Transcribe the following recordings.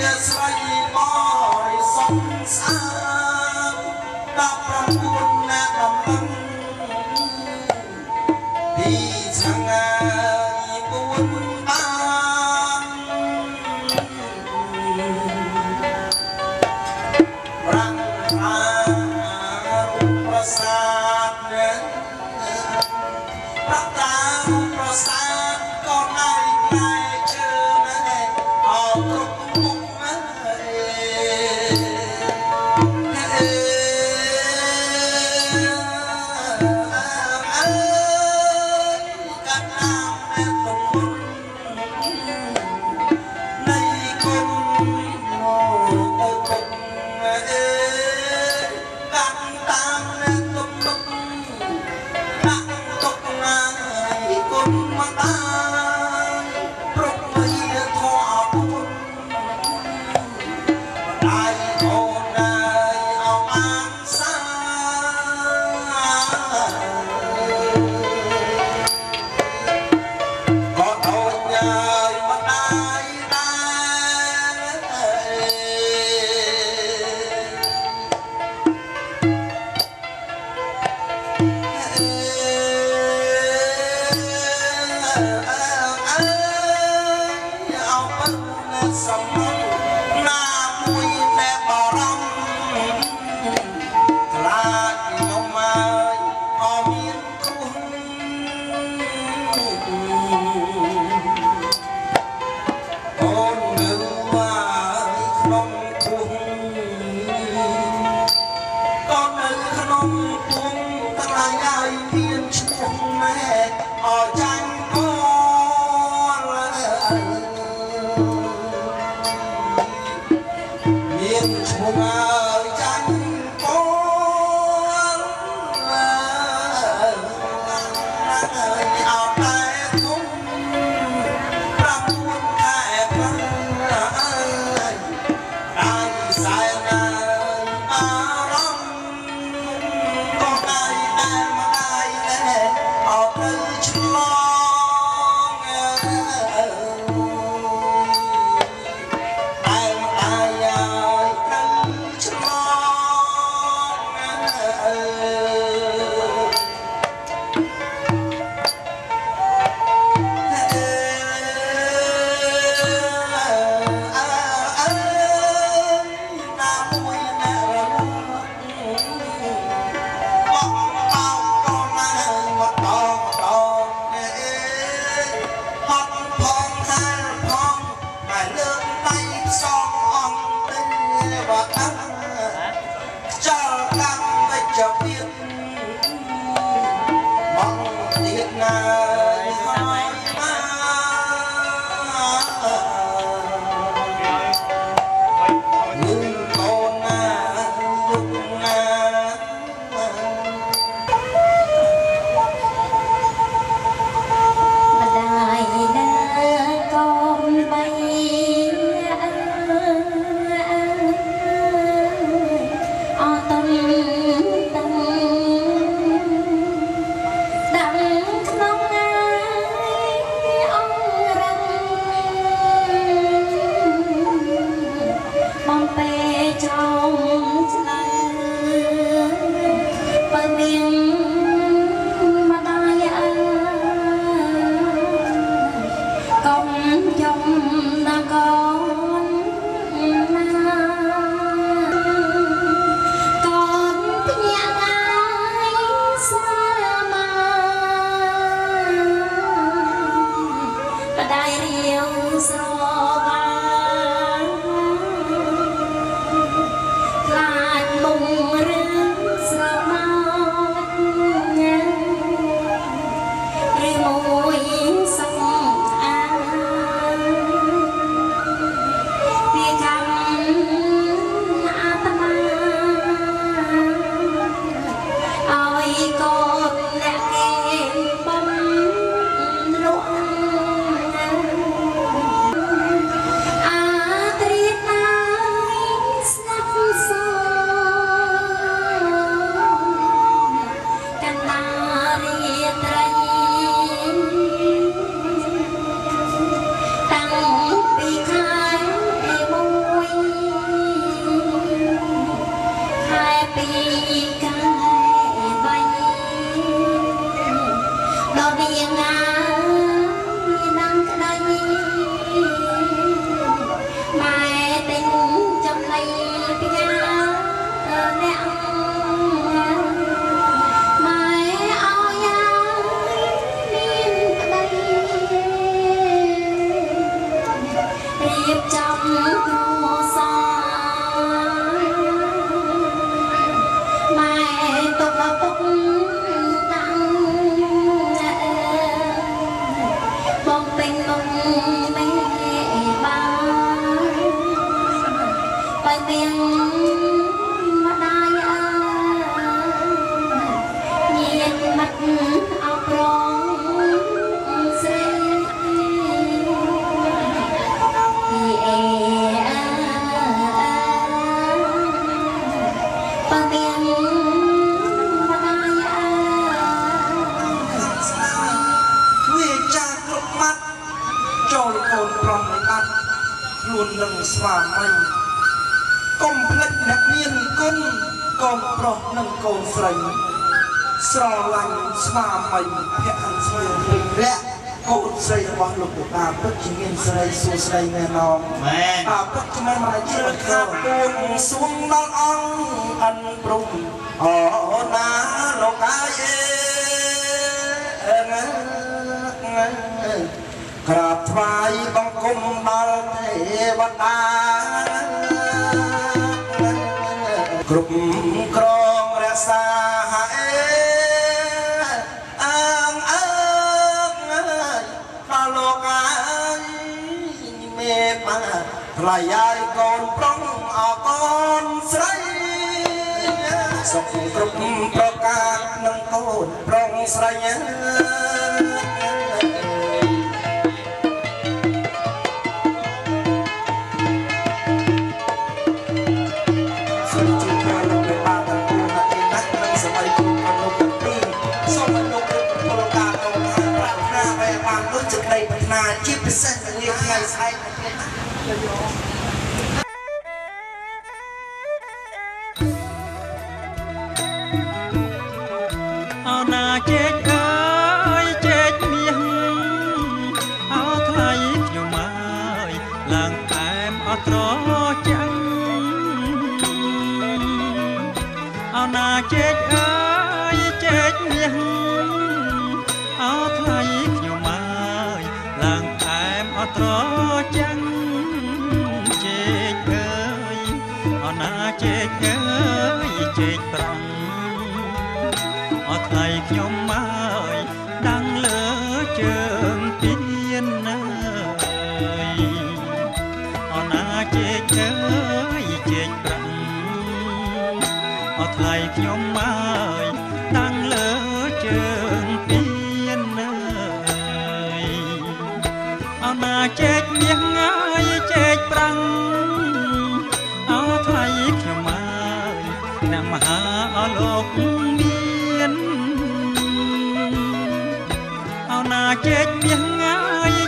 ក บจำครูสอนแม่ตกปุกตังบองเป็นบองแม่บ้านไปเมียงมาได้เงียบมัดเอาปรองเสียluôn nâng xòa mây công phách nạc niên côn con pro nâng con sấy sò lành xòa mây hẹn sấy rẽ cột sấy bao lục của ta bất chỉ nghiên sấy xua sấy nghe nòng bất chỉ mà chưa khắp buông xuống non ong ăn brung ở ná lộc aiกราบไหว้บังคมบาลเทวดากรุบกรองรักษาให้ปาโลกายเมปาพลายายก่อนปรองออกก่อนใส่สกกรุบประกาศนังโกนปรองใส่จิบเส้นเรียกไงใช่เอาหน้าเจ๊กเอ้ยเจ๊กเมียงเอาไทยอยู่มาหลังแอมเอาตรอจังเอาหน้าเจ๊กเอ้ยเจ๊กเมียงเอาไทยอยู่มาหลังแอมเอาตรอจังเจ๊กเอ้ยเอาหน้าเจ๊กเอ้ยเจ๊กตรังเอาไทยខ្ញុំមកดังលើជើងពៀនអើយអណាជែកអើយជែកប្រាំងអថ្លៃខ្ញុំមកดังលើជើងពៀនអើយអណាជែកមាសអើយជែកប្រាំងអថ្លៃខ្ញុំមកអ្នកមហាអលោកเจ๊กเมียงไง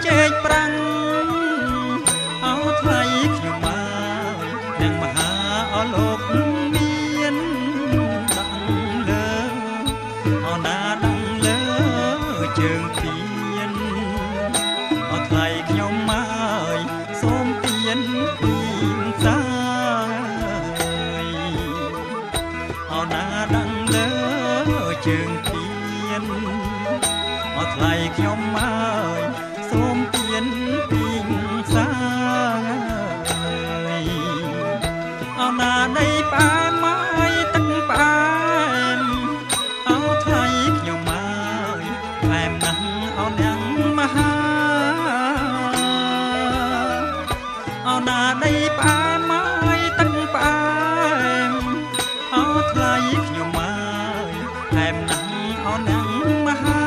เจ๊กปรังเอาไทยខ្ញុំមកទាំងមហាអលោកមានดังលើអណាดังលើជើងពៀនអថ្លៃខ្ញុំមកសូមពៀនពីសាអណាดังលើជើងពៀនអថ្លៃខ្ញុំមកសូមពៀនពីសាអណាដីផ្អែមមកទឹកផ្អែមអថ្លៃខ្ញុំមកផ្អែមណាស់អនាងមហាអណាដីផ្អែមមកទឹកផ្អែមអថ្លៃខ្ញុំមកផ្អែមណាស់អនាងមហា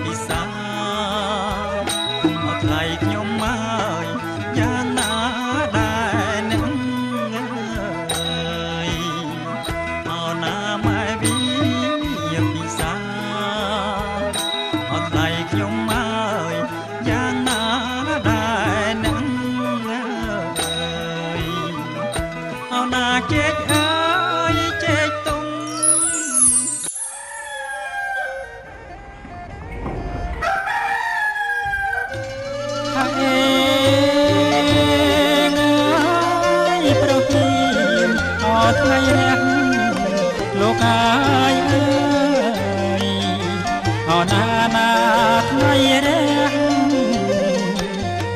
ពិសាអថ្លៃខ្ញុំមកយ៉ាងណាដែរនឹងអើយអណាម៉ែវីពិសាអថ្លៃខ្ញុំមកយ៉ាងណាដែរនឹងអើយអណាជែកអើយជែកទុំเองប្រទីអត់ថ្ងៃរះលោកអាយអើយអណា ណាថ្ងៃរះ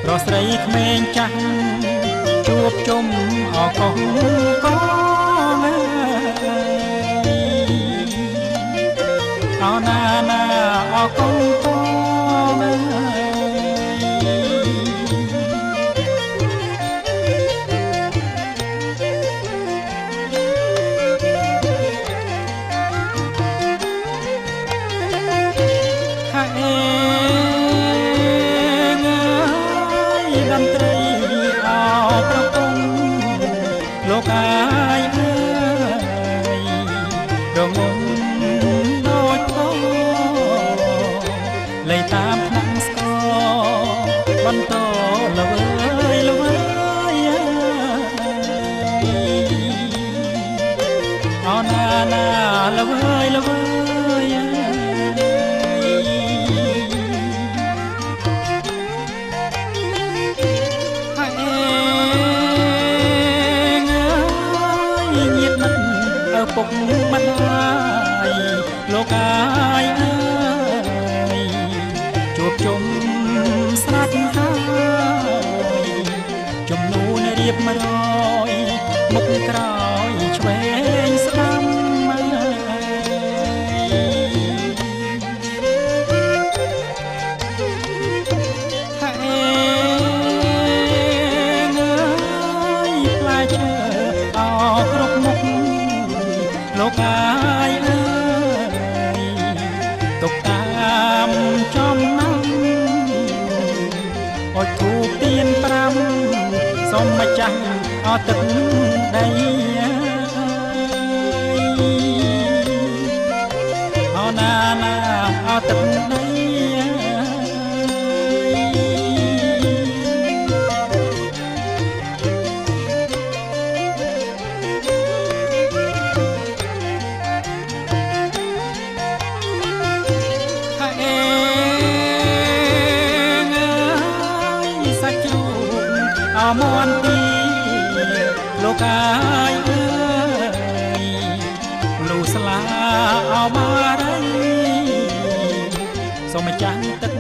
ប្រស្រីក្មេងចាស់ជួបជុំអកងកងអោណាណាអកងកងលោកអាយអើយរងំដូចផងលេតាមថ្នាក់ស្គរបន្តល្វើយល្វើយអោណាណាល្វើយល្វើយពុកម្ដាយលោកអាយអើយជួបជុំស្រាច់ហើយចំនួនរៀប100មុខក្រោយឆ្វេងស្ដាំលោកអាយអើយទុកតាមចំណាំអត់ធូបទៀន5សូមម្ចាស់អត់ទឹកដីអោណាណាអត់ទឹកដីអមនទីលោកអាយអើយលូស្លាអមារីសូមចាំទឹក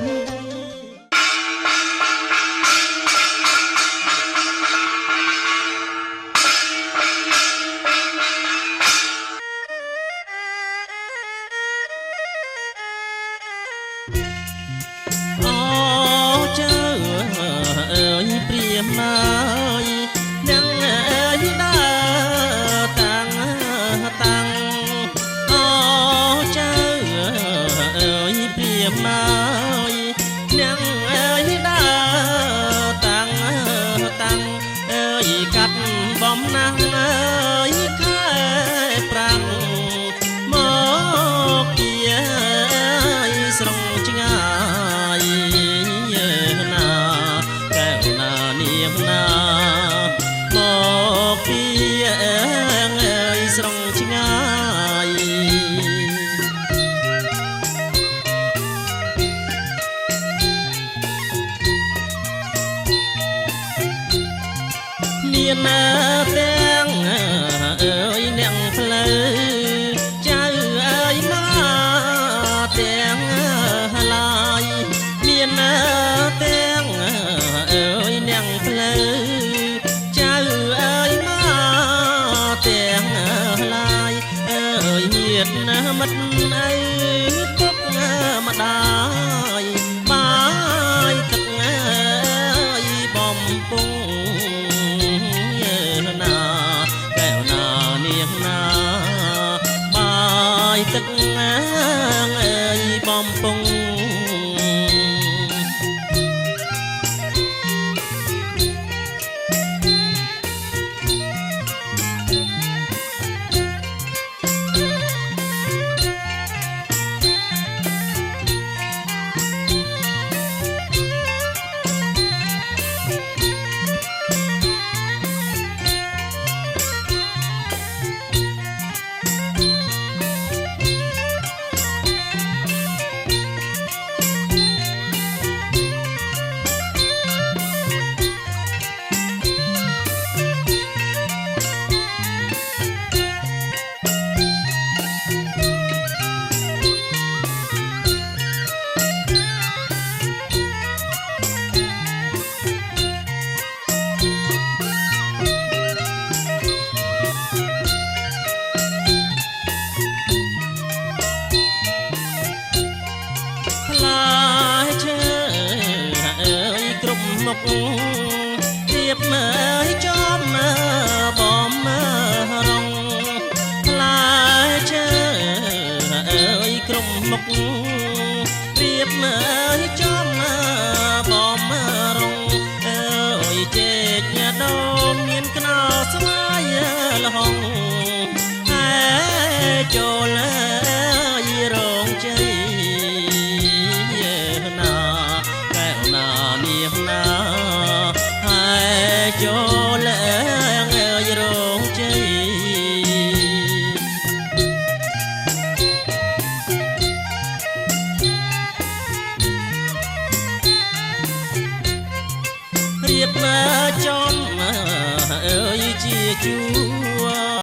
នាងអើយដើរតាំងអូចៅអើយព្រាមហើយនាងអើយដើរតាំងអើយកាត់បំណាំងអើយខែប្រាំងមកពីស្រងឆ្ងាយណាកែវណានាងណាមកពីអើយស្រងឆ្ងាយមានទាំងអើយអ្នកផ្លូវចៅអើយណាទាំងឡាយមានទាំងអើយអ្នកផ្លូវចៅអើយណាទាំងឡាយអើយញាតមិត្តអើយទុកម្ដាយបាយទឹកអើយបំពង់ណា ករៀបមើលចំមើបំមើរងផ្លែឈើអើយក្រុមមុខរៀបមើលចំមើបំមើរងអើយជែកញ៉ាដូមមានខ្នោស្វាយលហងហើយចូលរងជ័យណាកែវណានាងណាហើយចូលរងជ័យរៀបចំអើយជាជួ